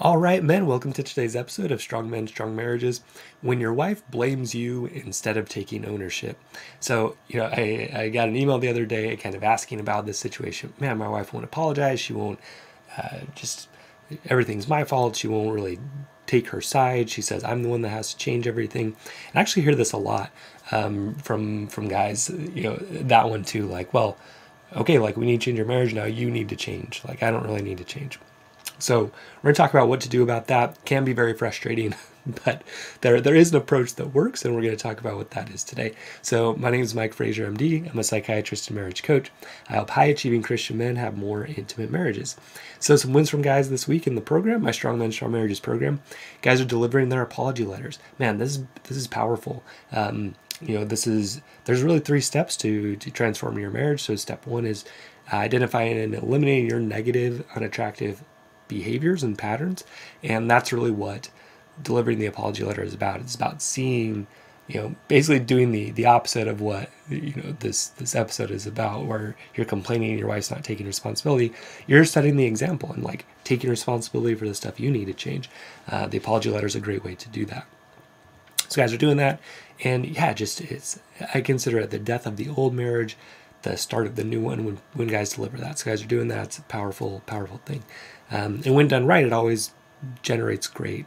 All right, men, welcome to today's episode of Strong Men, Strong Marriages. When your wife blames you instead of taking ownership. So, I got an email the other day kind of asking about this situation. Man, my wife won't apologize. She won't just, everything's my fault. She won't really take her side. She says, I'm the one that has to change everything. And I actually hear this a lot from guys, that one too. Like, well, okay, like we need to change your marriage now. You need to change. Like, I don't really need to change. So we're going to talk about what to do about that. Can be very frustrating, but there is an approach that works, and we're going to talk about what that is today. So my name is Mike Frazier, MD. I'm a psychiatrist and marriage coach. I help high-achieving Christian men have more intimate marriages. So some wins from guys this week in the program, my Strong Men, Strong Marriages program. Guys are delivering their apology letters. Man, this is powerful. There's really 3 steps to transform your marriage. So step 1 is identifying and eliminating your negative, unattractive behaviors and patterns, and that's really what delivering the apology letter is about. It's about seeing, basically doing the opposite of what this episode is about, where you're complaining and your wife's not taking responsibility. You're setting the example and like taking responsibility for the stuff you need to change. The apology letter is a great way to do that. So guys are doing that, and yeah, I consider it the death of the old marriage, the start of the new one when guys deliver that. So guys are doing that. It's a powerful thing. And when done right, it always generates great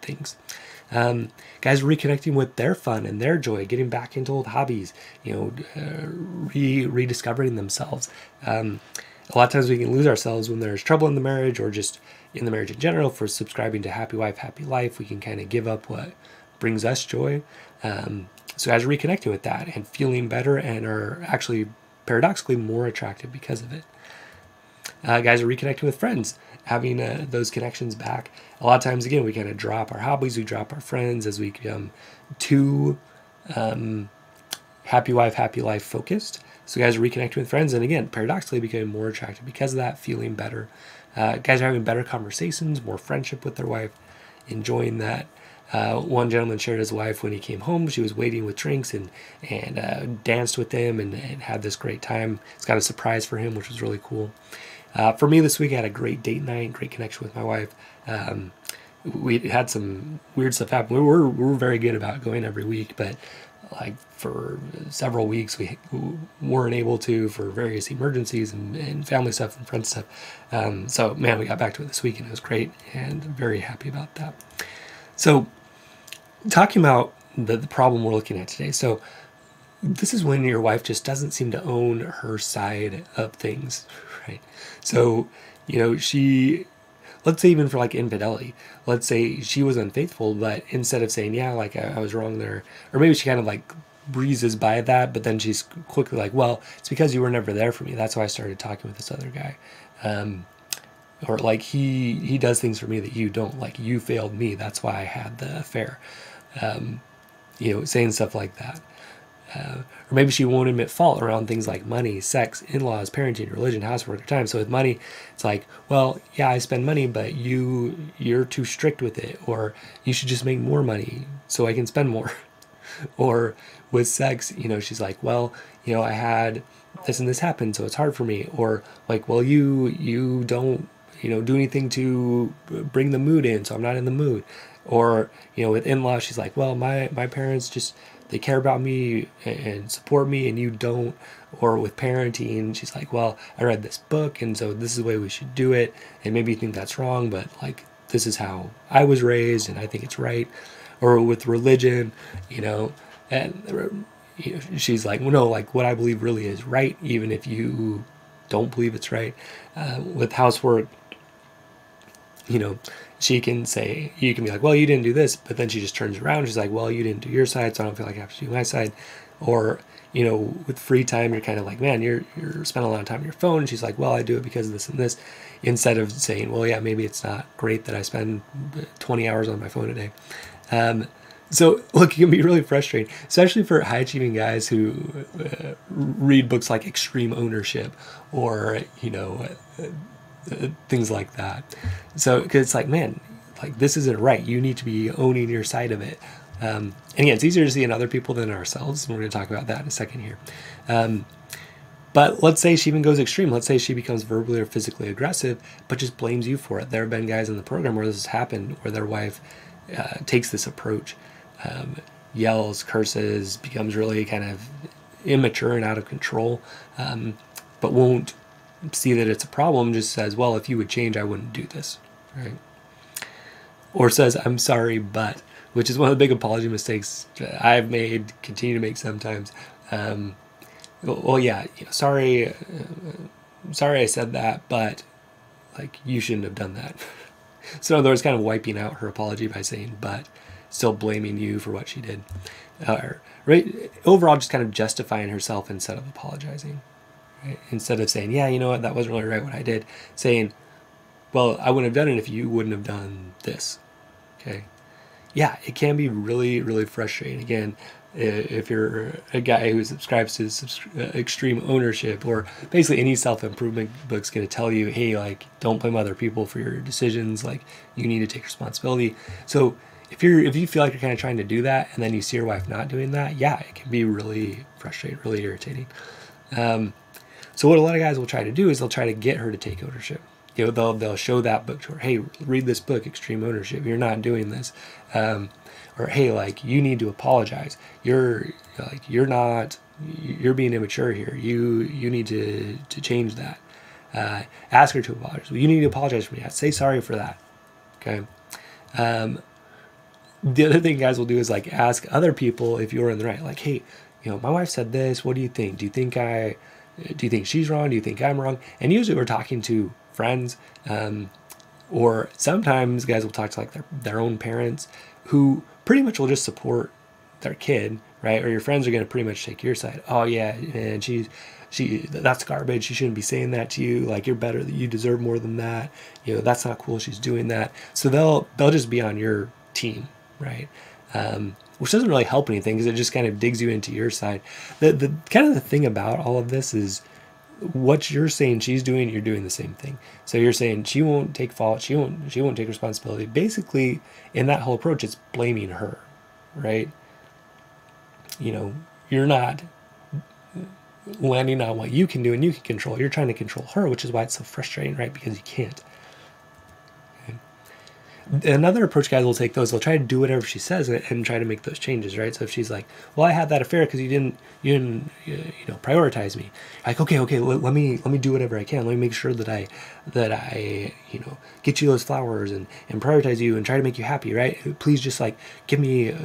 things. Guys reconnecting with their fun and their joy, getting back into old hobbies, rediscovering themselves. A lot of times we can lose ourselves when there's trouble in the marriage, or just in the marriage in general. For subscribing to happy wife, happy life, we can kind of give up what brings us joy. So guys are reconnecting with that and feeling better, and are actually paradoxically more attractive because of it. Guys are reconnecting with friends, having those connections back. A lot of times, again, we kind of drop our hobbies, we drop our friends as we become too happy wife, happy life focused. So guys are reconnecting with friends, and again, paradoxically becoming more attractive because of that, feeling better. Guys are having better conversations, more friendship with their wife, enjoying that. One gentleman shared his wife when he came home. She was waiting with drinks and danced with him and had this great time. It's got a surprise for him, which was really cool. For me this week, I had a great date night, great connection with my wife. We had some weird stuff happen. We're very good about going every week, but like for several weeks we weren't able to, for various emergencies and family stuff and friend stuff. So man, we got back to it this week and it was great, and very happy about that. So talking about the problem we're looking at today. So this is when your wife just doesn't seem to own her side of things, right? So, let's say even for like infidelity, let's say she was unfaithful, but instead of saying, yeah, like I was wrong there, or maybe she kind of like breezes by that, but then she's quickly like, well, it's because you were never there for me. That's why I started talking with this other guy. Or like he does things for me that you don't, like you failed me. That's why I had the affair. Saying stuff like that. Or maybe she won't admit fault around things like money, sex, in-laws, parenting, religion, housework, or time. So with money, it's like, well, yeah, I spend money, but you're too strict with it, or you should just make more money so I can spend more. Or with sex, she's like, well, I had this and this happen, so it's hard for me. Or like, well, you don't, do anything to bring the mood in, so I'm not in the mood. Or, with in-laws, she's like, well, my parents just, they care about me and support me, and you don't. Or with parenting, she's like, well, I read this book, and so this is the way we should do it, and maybe you think that's wrong, but like this is how I was raised and I think it's right. Or with religion, and she's like, well, no, like what I believe really is right, even if you don't believe it's right. With housework, she can say, you can be like, well, you didn't do this, but then she just turns around. She's like, well, you didn't do your side, so I don't feel like I have to do my side. Or, with free time, you're kind of like, man, you're spending a lot of time on your phone. And she's like, well, I do it because of this and this, instead of saying, well, yeah, maybe it's not great that I spend 20 hours on my phone a day. So look, it can be really frustrating, especially for high-achieving guys who read books like Extreme Ownership or, things like that. So, because it's like, man, like this isn't right. You need to be owning your side of it. And again, it's easier to see in other people than ourselves. And we're going to talk about that in a second here. But let's say she even goes extreme. Let's say she becomes verbally or physically aggressive, but just blames you for it. There have been guys in the program where this has happened, where their wife takes this approach, yells, curses, becomes really kind of immature and out of control, but won't see that it's a problem, just says, well, if you would change, I wouldn't do this, right? Or says, I'm sorry, but, which is one of the big apology mistakes I've made, continue to make sometimes. Well, yeah, sorry I said that, but like, you shouldn't have done that. So in other words, kind of wiping out her apology by saying, but, still blaming you for what she did. Right? Overall, just kind of justifying herself instead of apologizing. Right? Instead of saying, yeah, you know what, that wasn't really right what I did. Saying, well, I wouldn't have done it if you wouldn't have done this. Okay? Yeah, it can be really, really frustrating. Again, if you're a guy who subscribes to extreme ownership, or basically any self-improvement book's going to tell you, hey, like, don't blame other people for your decisions. Like, you need to take responsibility. So if you feel like you're kind of trying to do that, and then you see your wife not doing that, yeah, it can be really frustrating, really irritating. So what a lot of guys will try to do is they'll try to get her to take ownership. You know, they'll show that book to her. Hey, read this book, Extreme Ownership. You're not doing this. Or hey, like, you need to apologize. You're being immature here. You need to change that. Ask her to apologize. Well, you need to apologize for me. Say sorry for that. Okay. The other thing guys will do is like ask other people if you're in the right. Like, hey, you know, my wife said this. What do you think? Do you think she's wrong? Do you think I'm wrong? And usually we're talking to friends, or sometimes guys will talk to like their own parents, who pretty much will just support their kid, right? Or your friends are going to pretty much take your side. Oh yeah, and she that's garbage. She shouldn't be saying that to you. Like, you're better. You deserve more than that. You know, that's not cool. She's doing that. So they'll just be on your team, right? Which doesn't really help anything, because it just kind of digs you into your side. The kind of the thing about all of this is, what you're saying she's doing, you're doing the same thing. So you're saying she won't take fault, she won't take responsibility. Basically, in that whole approach, it's blaming her, right? You know, you're not landing on what you can do and you can control. You're trying to control her, which is why it's so frustrating, right? Because you can't. Another approach guys will take those, they'll try to do whatever she says and try to make those changes, right? So if she's like, well, I had that affair because you didn't prioritize me. Like, okay, let me do whatever I can. Let me make sure that I get you those flowers and prioritize you and try to make you happy, right? Please just like give me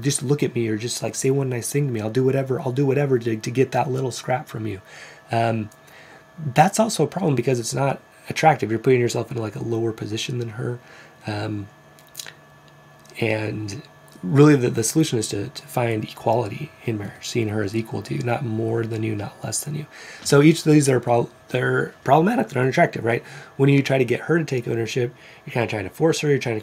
just look at me, or just like say one nice thing to me. I'll do whatever to get that little scrap from you. That's also a problem, because it's not attractive. You're putting yourself into like a lower position than her. And really the solution is to find equality in marriage, seeing her as equal to you, not more than you, not less than you. So each of these they're problematic, they're unattractive, right? When you try to get her to take ownership, you're kind of trying to force her, you're trying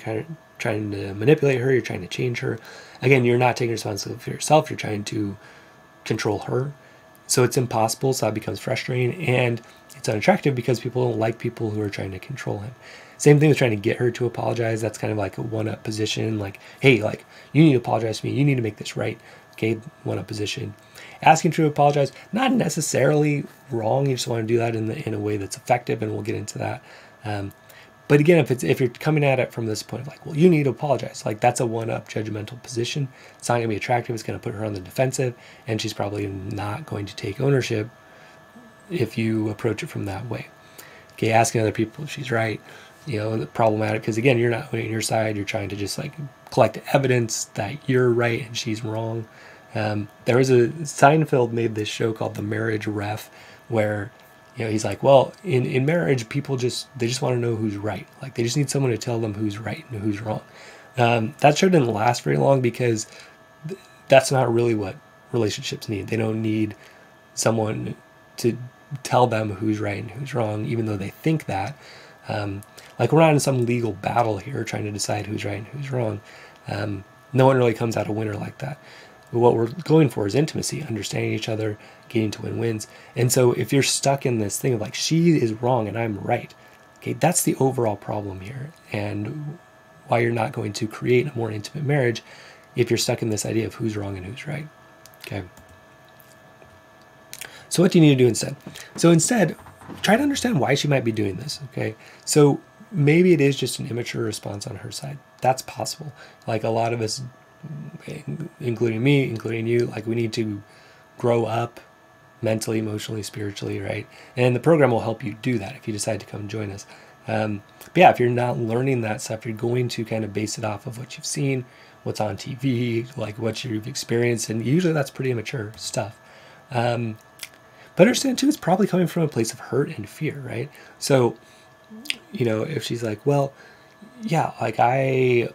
to manipulate her, you're trying to change her. Again, you're not taking responsibility for yourself, you're trying to control her. So it's impossible, so that becomes frustrating, and it's unattractive because people don't like people who are trying to control him. Same thing with trying to get her to apologize. That's kind of like a one-up position. Like, hey, like, you need to apologize to me. You need to make this right. Okay, one-up position. Asking to apologize, not necessarily wrong. You just want to do that in a way that's effective, and we'll get into that. But again, if you're coming at it from this point of like, well, you need to apologize, like, that's a one-up judgmental position. It's not going to be attractive. It's going to put her on the defensive, and she's probably not going to take ownership if you approach it from that way. Okay, asking other people if she's right. Problematic, because again, you're not winning your side. You're trying to just like collect evidence that you're right and she's wrong. There was Seinfeld made this show called The Marriage Ref, where he's like, well, in marriage, people they just want to know who's right. Like, they just need someone to tell them who's right and who's wrong. That show didn't last very long, because that's not really what relationships need. They don't need someone to tell them who's right and who's wrong, even though they think that. Like, we're not in some legal battle here trying to decide who's right and who's wrong. No one really comes out a winner like that. But what we're going for is intimacy, understanding each other, getting to win-wins. And so if you're stuck in this thing of like, she is wrong and I'm right, okay, that's the overall problem here, and why you're not going to create a more intimate marriage if you're stuck in this idea of who's wrong and who's right. Okay. So what do you need to do instead? So instead, try to understand why she might be doing this, okay? So maybe it is just an immature response on her side. That's possible. Like a lot of us, including me, including you, like we need to grow up mentally, emotionally, spiritually, right? And the program will help you do that if you decide to come join us. But yeah, if you're not learning that stuff, you're going to kind of base it off of what you've seen, what's on TV, like what you've experienced, and usually that's pretty immature stuff. But understand too, it's probably coming from a place of hurt and fear, right? So, you know, if she's like, well, yeah, like I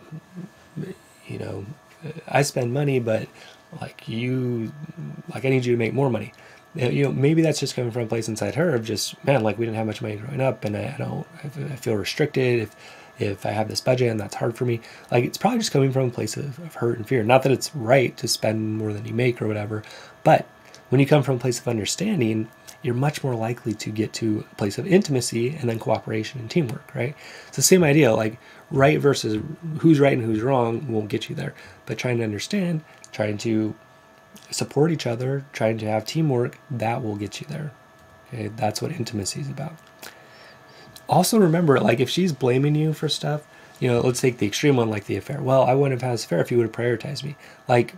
spend money, but like I need you to make more money. You know, maybe that's just coming from a place inside her of just, man, like we didn't have much money growing up, and I feel restricted if I have this budget and that's hard for me. Like it's probably just coming from a place of hurt and fear. Not that it's right to spend more than you make or whatever, but when you come from a place of understanding, you're much more likely to get to a place of intimacy and then cooperation and teamwork, right? It's the same idea, like right versus who's right and who's wrong won't get you there. But trying to understand, trying to support each other, trying to have teamwork, that will get you there. Okay, that's what intimacy is about. Also remember, like if she's blaming you for stuff, you know, let's take the extreme one like the affair. Well, I wouldn't have had this affair if you would have prioritized me. Like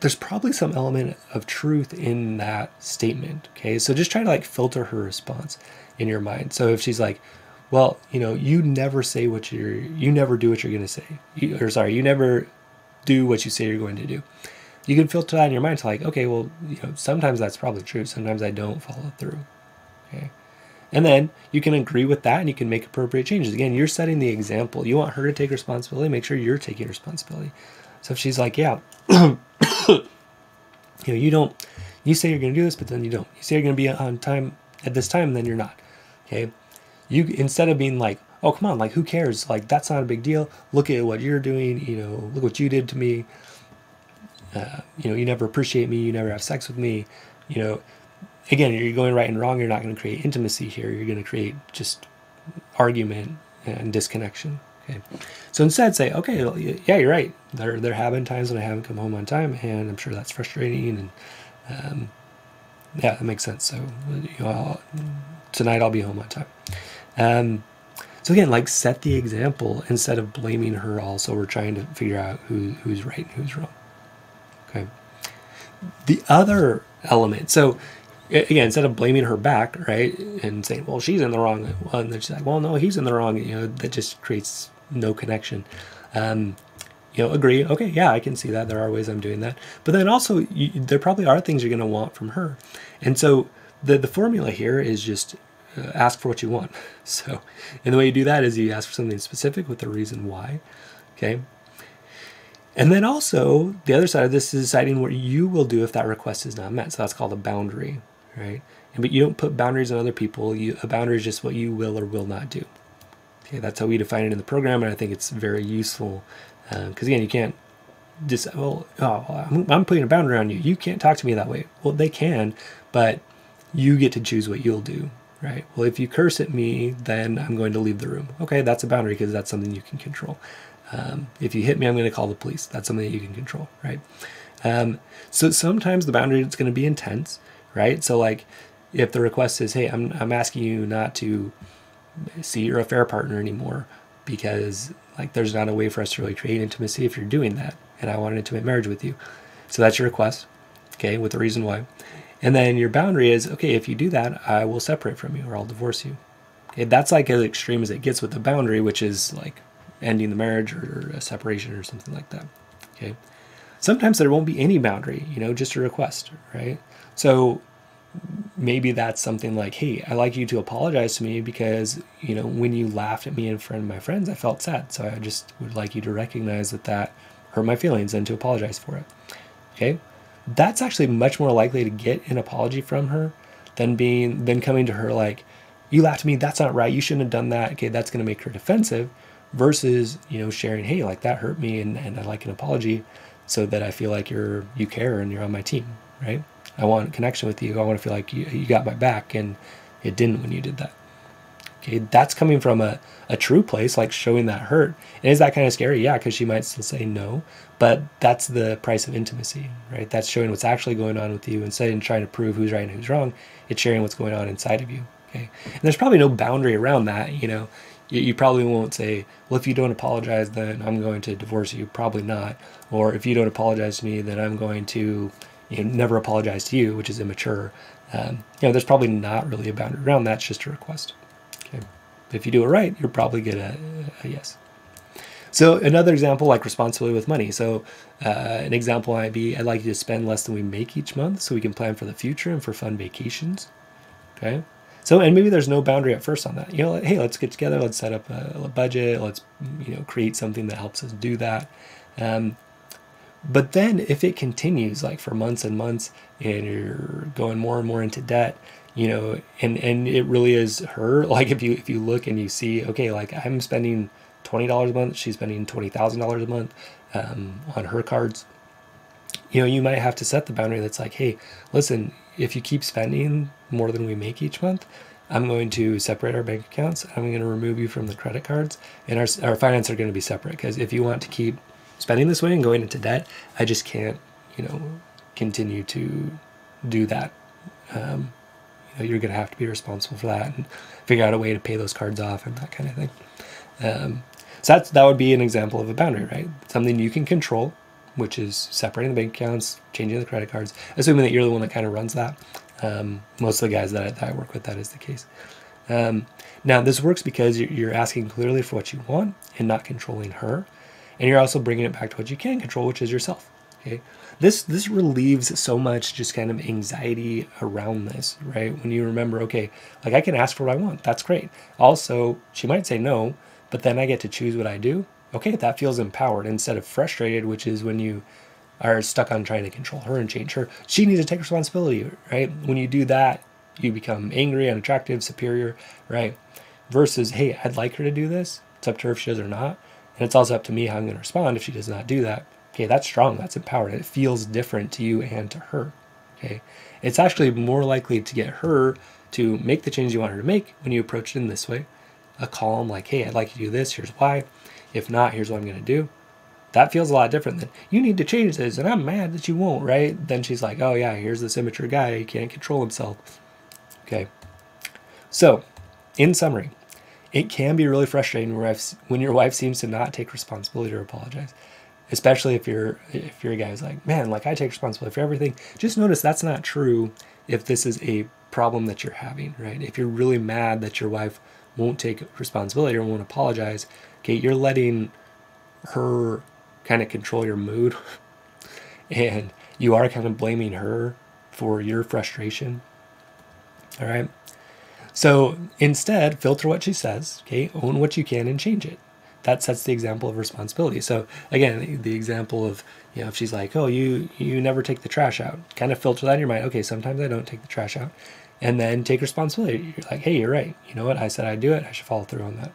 there's probably some element of truth in that statement. Okay, so just try to like filter her response in your mind. So if she's like, well, you know, you never do what you're going to say. You never do what you say you're going to do. You can filter that in your mind to like, okay, well, you know, sometimes that's probably true. Sometimes I don't follow through. Okay. And then you can agree with that and you can make appropriate changes. Again, you're setting the example. You want her to take responsibility, make sure you're taking responsibility. So if she's like, yeah, you know, you say you're going to do this, but then you don't. You say you're going to be on time at this time, and then you're not. Okay. You, instead of being like, oh, come on, like, who cares? Like, that's not a big deal. Look at what you're doing. You know, look what you did to me. You know, you never appreciate me. You never have sex with me. You know, again, you're going right and wrong. You're not going to create intimacy here. You're going to create just argument and disconnection. Okay. So instead say, okay, well, yeah, you're right. There have been times when I haven't come home on time, and I'm sure that's frustrating. And yeah, that makes sense. So you know, tonight I'll be home on time. So again, like set the example instead of blaming her. Also, we're trying to figure out who's right and who's wrong. Okay. The other element. So again, instead of blaming her back, right, and saying, well, she's in the wrong, and then she's like, well, no, he's in the wrong, you know, that just creates no connection. You know, agree, okay, yeah, I can see that. There are ways I'm doing that. But then also, there probably are things you're going to want from her. And so the formula here is just ask for what you want. So, and the way you do that is you ask for something specific with the reason why, okay? And then also, the other side of this is deciding what you will do if that request is not met. So that's called a boundary, right? But you don't put boundaries on other people. A boundary is just what you will or will not do. Okay, that's how we define it in the program, and I think it's very useful. Because again, you can't just, well, I'm putting a boundary on you. You can't talk to me that way. Well, they can, but you get to choose what you'll do, right? Well, if you curse at me, then I'm going to leave the room. Okay, that's a boundary because that's something you can control. If you hit me, I'm going to call the police. That's something that you can control, right? So sometimes the boundary is going to be intense, right? So like if the request is, hey, I'm asking you not to see your affair partner anymore because like there's not a way for us to really create intimacy if you're doing that, and I want an intimate marriage with you. So that's your request, okay, with the reason why. And then your boundary is, okay, if you do that, I will separate from you or I'll divorce you. Okay, that's like as extreme as it gets with the boundary, which is like ending the marriage or a separation or something like that. Okay. Sometimes there won't be any boundary, you know, just a request, right? So maybe that's something like, hey, I'd like you to apologize to me because, you know, when you laughed at me in front of my friends, I felt sad. So I just would like you to recognize that hurt my feelings and to apologize for it. Okay. That's actually much more likely to get an apology from her than coming to her like, you laughed at me, that's not right, you shouldn't have done that. Okay, that's going to make her defensive. Versus, you know, sharing, hey, like that hurt me and I'd like an apology so that I feel like you care and you're on my team, right? I want connection with you. I want to feel like you got my back, and it didn't when you did that. Okay, that's coming from a true place, like showing that hurt. And is that kind of scary? Yeah, because she might still say no, but that's the price of intimacy, right? That's showing what's actually going on with you instead of trying to prove who's right and who's wrong. It's sharing what's going on inside of you, okay? And there's probably no boundary around that, you know. You probably won't say, well, if you don't apologize, then I'm going to divorce you. Probably not. Or if you don't apologize to me, then I'm going to, you know, never apologize to you, which is immature. You know, there's probably not really a boundary around that. It's just a request. Okay. If you do it right, you'll probably get a yes. So another example, like responsibility with money. So an example might be, I'd like you to spend less than we make each month so we can plan for the future and for fun vacations. Okay. So, and maybe there's no boundary at first on that. You know, like, hey, let's get together, let's set up a budget, let's, you know, create something that helps us do that. But then if it continues like for months and months and you're going more and more into debt, you know, and it really is her, like if you look and you see, okay, like I'm spending $20 a month, she's spending $20,000 a month on her cards, you know, you might have to set the boundary that's like, hey, listen, if you keep spending more than we make each month, I'm going to separate our bank accounts. I'm going to remove you from the credit cards, and our finances are going to be separate. Because if you want to keep spending this way and going into debt, I just can't, you know, continue to do that. You know, you're going to have to be responsible for that and figure out a way to pay those cards off and that kind of thing. So that would be an example of a boundary, right? Something you can control, which is separating the bank accounts, changing the credit cards, assuming that you're the one that kind of runs that. Most of the guys that I work with, that is the case. Now, this works because you're asking clearly for what you want and not controlling her. And you're also bringing it back to what you can control, which is yourself. Okay, this relieves so much just kind of anxiety around this, right? When you remember, okay, like I can ask for what I want. That's great. Also, she might say no, but then I get to choose what I do. Okay, that feels empowered instead of frustrated, which is when you are stuck on trying to control her and change her. She needs to take responsibility, right? When you do that, you become angry, unattractive, superior, right? Versus, hey, I'd like her to do this. It's up to her if she does or not. And it's also up to me how I'm going to respond if she does not do that. Okay, that's strong, that's empowered. It feels different to you and to her, okay? It's actually more likely to get her to make the change you want her to make when you approach it in this way. A calm, like, hey, I'd like you to do this, here's why. If not, here's what I'm going to do. That feels a lot different than, you need to change this, and I'm mad that you won't, right? Then she's like, oh yeah, here's this immature guy, he can't control himself. Okay. So, in summary, it can be really frustrating when your wife seems to not take responsibility or apologize. Especially if you're a guy who's like, man, like I take responsibility for everything. Just notice that's not true if this is a problem that you're having, right? If you're really mad that your wife won't take responsibility or won't apologize, okay, you're letting her kind of control your mood and you are kind of blaming her for your frustration. All right. So instead, filter what she says, okay, own what you can and change it. That sets the example of responsibility. So again, the example of, you know, if she's like, oh, you never take the trash out, kind of filter that in your mind. Okay, sometimes I don't take the trash out. And then take responsibility. You're like, hey, you're right. You know what? I said I'd do it. I should follow through on that.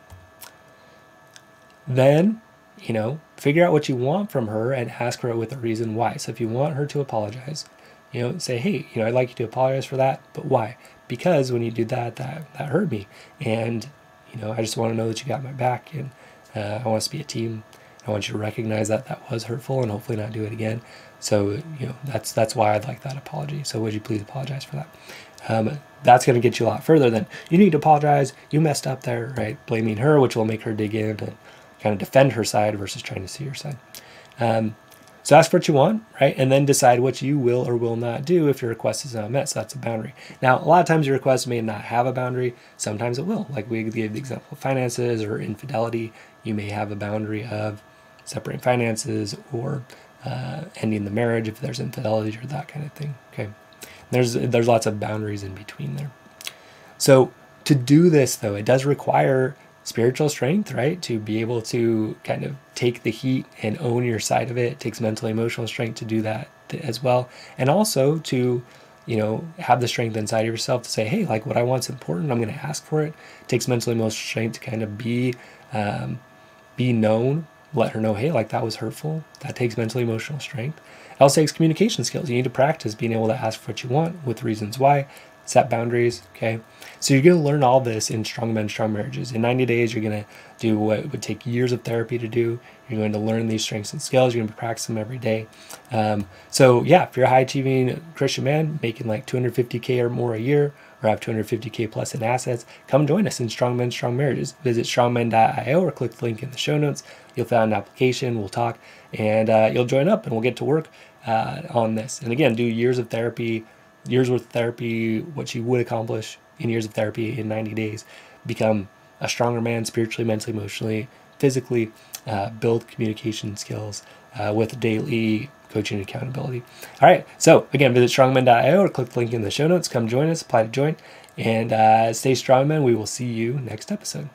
Then, you know, figure out what you want from her and ask her with a reason why. So if you want her to apologize, you know, say, hey, you know, I'd like you to apologize for that, but why? Because when you did that hurt me. And, you know, I just want to know that you got my back. And I want us to be a team. I want you to recognize that that was hurtful and hopefully not do it again. So, you know, that's why I'd like that apology. So would you please apologize for that? That's going to get you a lot further than you need to apologize. You messed up there, right? Blaming her, which will make her dig in and kind of defend her side versus trying to see your side. So ask for what you want, right? And then decide what you will or will not do if your request is not met. So that's a boundary. Now, a lot of times your request may not have a boundary. Sometimes it will. Like we gave the example of finances or infidelity. You may have a boundary of separating finances or ending the marriage if there's infidelity or that kind of thing. Okay, there's lots of boundaries in between there. So to do this, though, it does require spiritual strength, right? To be able to kind of take the heat and own your side of it. It takes mental, emotional strength to do that as well. And also to, you know, have the strength inside of yourself to say, hey, like what I want's important. I'm going to ask for it. It takes mental, emotional strength to kind of be known, let her know, hey, like that was hurtful. That takes mental, emotional strength. It also takes communication skills. You need to practice being able to ask for what you want with reasons why. set boundaries, okay? So you're going to learn all this in Strong Men, Strong Marriages. In 90 days, you're going to do what would take years of therapy to do. You're going to learn these strengths and skills. You're going to practice them every day. So yeah, if you're a high achieving Christian man making like 250K or more a year, or have 250K plus in assets, come join us in Strong Men, Strong Marriages. Visit strongmen.io or click the link in the show notes. You'll find an application, we'll talk, and you'll join up and we'll get to work on this. And again, do years of therapy, years worth of therapy, what you would accomplish in years of therapy in 90 days. Become a stronger man spiritually, mentally, emotionally, physically, build communication skills with daily coaching and accountability. All right. So again, visit strongmen.io or click the link in the show notes. Come join us, apply to join, and stay strong, men. We will see you next episode.